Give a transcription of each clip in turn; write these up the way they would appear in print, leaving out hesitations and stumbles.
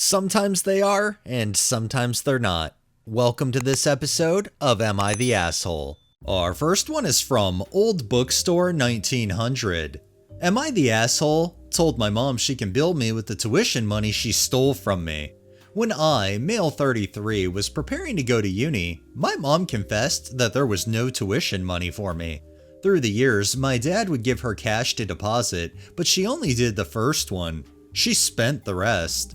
Sometimes they are, and sometimes they're not. Welcome to this episode of Am I the Asshole? Our first one is from Old Bookstore 1900. Am I the asshole? Told my mom she can bill me with the tuition money she stole from me. When I, male 33, was preparing to go to uni, my mom confessed that there was no tuition money for me. Through the years, my dad would give her cash to deposit, but she only did the first one. She spent the rest.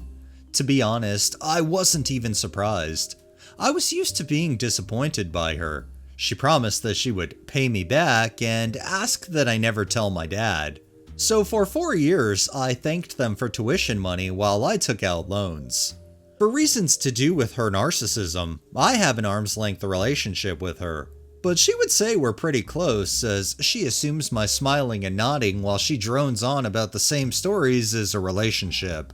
To be honest, I wasn't even surprised. I was used to being disappointed by her. She promised that she would pay me back and asked that I never tell my dad. So for 4 years, I thanked them for tuition money while I took out loans. For reasons to do with her narcissism, I have an arm's length relationship with her. But she would say we're pretty close, as she assumes my smiling and nodding while she drones on about the same stories is a relationship.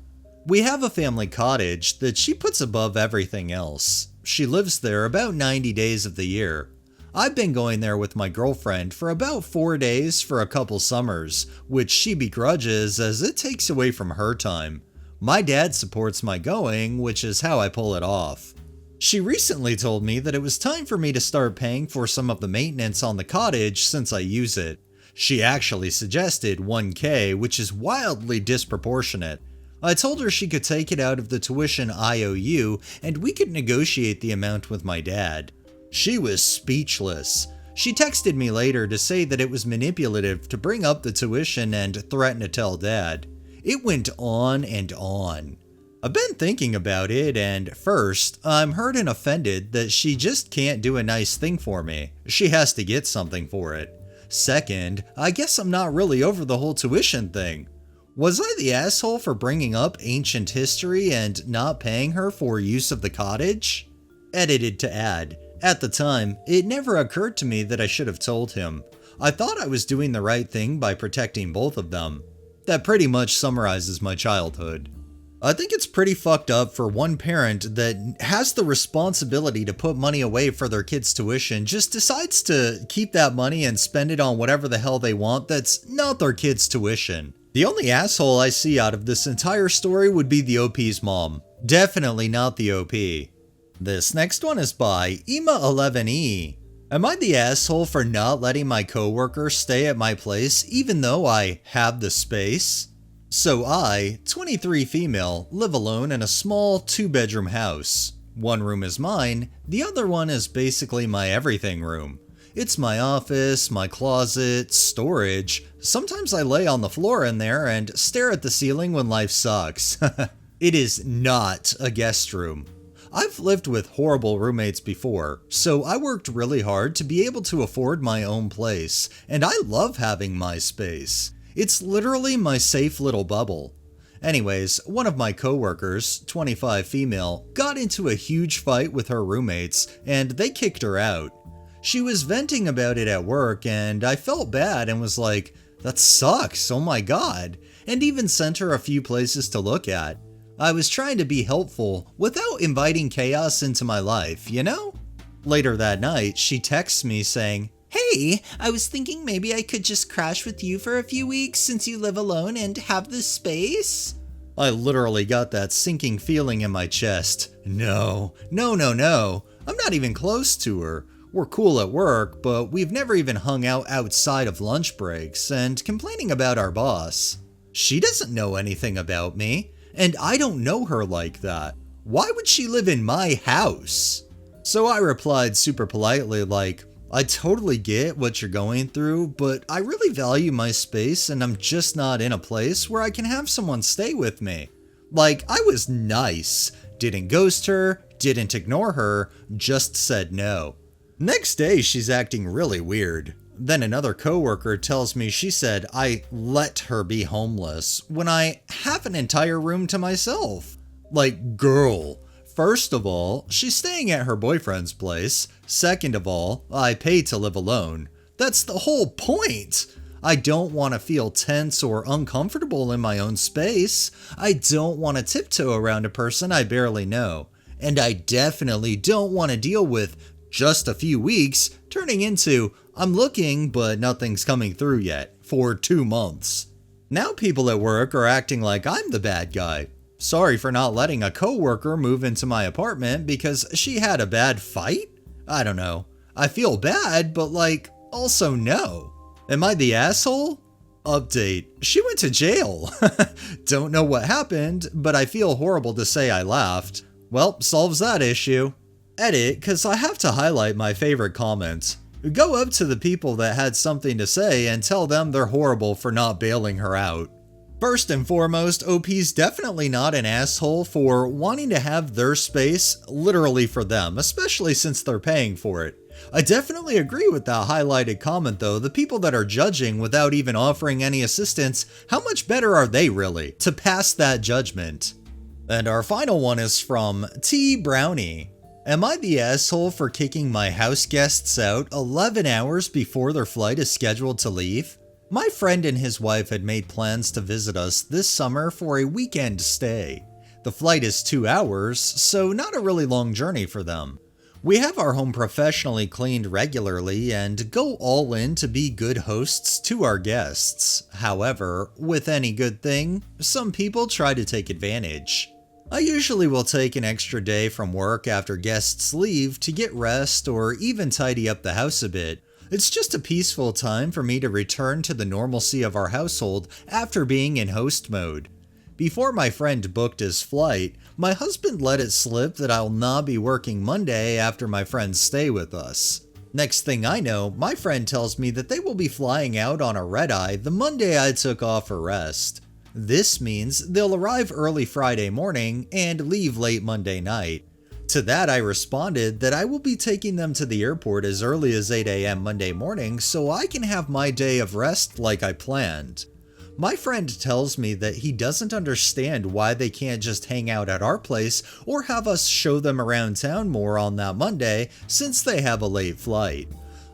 We have a family cottage that she puts above everything else. She lives there about 90 days of the year. I've been going there with my girlfriend for about 4 days for a couple summers, which she begrudges as it takes away from her time. My dad supports my going, which is how I pull it off. She recently told me that it was time for me to start paying for some of the maintenance on the cottage since I use it. She actually suggested $1,000, which is wildly disproportionate. I told her she could take it out of the tuition IOU and we could negotiate the amount with my dad. She was speechless. She texted me later to say that it was manipulative to bring up the tuition and threaten to tell dad. It went on and on. I've been thinking about it, and first, I'm hurt and offended that she just can't do a nice thing for me. She has to get something for it. Second, I guess I'm not really over the whole tuition thing. Was I the asshole for bringing up ancient history and not paying her for use of the cottage? Edited to add, at the time, it never occurred to me that I should have told him. I thought I was doing the right thing by protecting both of them. That pretty much summarizes my childhood. I think it's pretty fucked up for one parent that has the responsibility to put money away for their kid's tuition just decides to keep that money and spend it on whatever the hell they want that's not their kid's tuition. The only asshole I see out of this entire story would be the OP's mom. Definitely not the OP. This next one is by Ema11E. Am I the asshole for not letting my coworker stay at my place even though I have the space? So I, 23 female, live alone in a small 2-bedroom house. One room is mine, the other one is basically my everything room. It's my office, my closet, storage. Sometimes I lay on the floor in there and stare at the ceiling when life sucks. It is not a guest room. I've lived with horrible roommates before, so I worked really hard to be able to afford my own place, and I love having my space. It's literally my safe little bubble. Anyways, one of my coworkers, 25 female, got into a huge fight with her roommates, and they kicked her out. She was venting about it at work, and I felt bad and was like, that sucks, oh my god, and even sent her a few places to look at. I was trying to be helpful without inviting chaos into my life, you know? Later that night, she texts me saying, "Hey, I was thinking maybe I could just crash with you for a few weeks since you live alone and have the space." I literally got that sinking feeling in my chest. No. I'm not even close to her. We're cool at work, but we've never even hung out outside of lunch breaks and complaining about our boss. She doesn't know anything about me, and I don't know her like that. Why would she live in my house? So I replied super politely like, I totally get what you're going through, but I really value my space and I'm just not in a place where I can have someone stay with me. Like, I was nice, didn't ghost her, didn't ignore her, just said no. Next day, she's acting really weird. Then another coworker tells me she said I let her be homeless when I have an entire room to myself. Like, girl. First of all, she's staying at her boyfriend's place. Second of all, I pay to live alone. That's the whole point. I don't want to feel tense or uncomfortable in my own space. I don't want to tiptoe around a person I barely know. And I definitely don't want to deal with just a few weeks turning into I'm looking but nothing's coming through yet for 2 months. Now people at work are acting like I'm the bad guy. Sorry for not letting a coworker move into my apartment because she had a bad fight? I don't know. I feel bad, but like, also no. Am I the asshole? Update. She went to jail. Don't know what happened, but I feel horrible to say I laughed. Well, solves that issue. Edit, cause I have to highlight my favorite comments. Go up to the people that had something to say and tell them they're horrible for not bailing her out. First and foremost, OP's definitely not an asshole for wanting to have their space literally for them, especially since they're paying for it. I definitely agree with that highlighted comment though. The people that are judging without even offering any assistance, how much better are they really to pass that judgment? And our final one is from T Brownie. Am I the asshole for kicking my house guests out 11 hours before their flight is scheduled to leave? My friend and his wife had made plans to visit us this summer for a weekend stay. The flight is 2 hours, so not a really long journey for them. We have our home professionally cleaned regularly and go all in to be good hosts to our guests. However, with any good thing, some people try to take advantage. I usually will take an extra day from work after guests leave to get rest or even tidy up the house a bit. It's just a peaceful time for me to return to the normalcy of our household after being in host mode. Before my friend booked his flight, my husband let it slip that I'll not be working Monday after my friends stay with us. Next thing I know, my friend tells me that they will be flying out on a red-eye the Monday I took off for rest. This means they'll arrive early Friday morning and leave late Monday night. To that I responded that I will be taking them to the airport as early as 8 a.m. Monday morning so I can have my day of rest like I planned. My friend tells me that he doesn't understand why they can't just hang out at our place or have us show them around town more on that Monday since they have a late flight.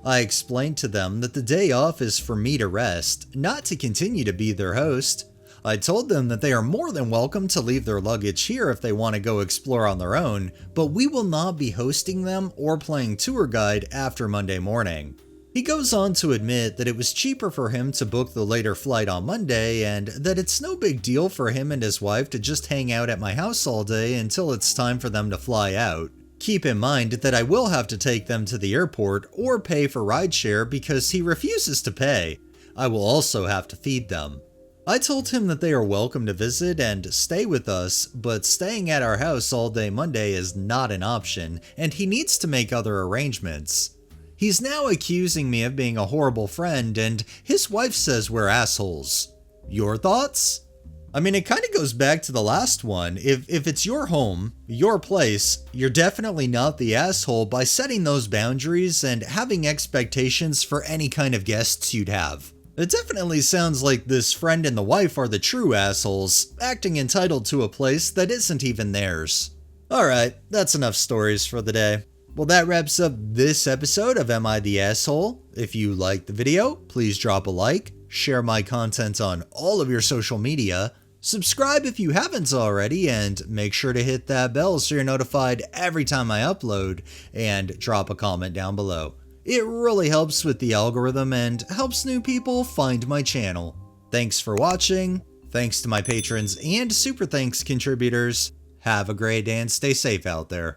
I explained to them that the day off is for me to rest, not to continue to be their host. I told them that they are more than welcome to leave their luggage here if they want to go explore on their own, but we will not be hosting them or playing tour guide after Monday morning. He goes on to admit that it was cheaper for him to book the later flight on Monday and that it's no big deal for him and his wife to just hang out at my house all day until it's time for them to fly out. Keep in mind that I will have to take them to the airport or pay for rideshare because he refuses to pay. I will also have to feed them. I told him that they are welcome to visit and stay with us, but staying at our house all day Monday is not an option, and he needs to make other arrangements. He's now accusing me of being a horrible friend, and his wife says we're assholes. Your thoughts? I mean, it kind of goes back to the last one. If it's your home, your place, you're definitely not the asshole by setting those boundaries and having expectations for any kind of guests you'd have. It definitely sounds like this friend and the wife are the true assholes, acting entitled to a place that isn't even theirs. Alright, that's enough stories for the day. Well, that wraps up this episode of Am I the Asshole? If you liked the video, please drop a like, share my content on all of your social media, subscribe if you haven't already, and make sure to hit that bell so you're notified every time I upload, and drop a comment down below. It really helps with the algorithm and helps new people find my channel. Thanks for watching, thanks to my patrons and super thanks contributors. Have a great day and stay safe out there.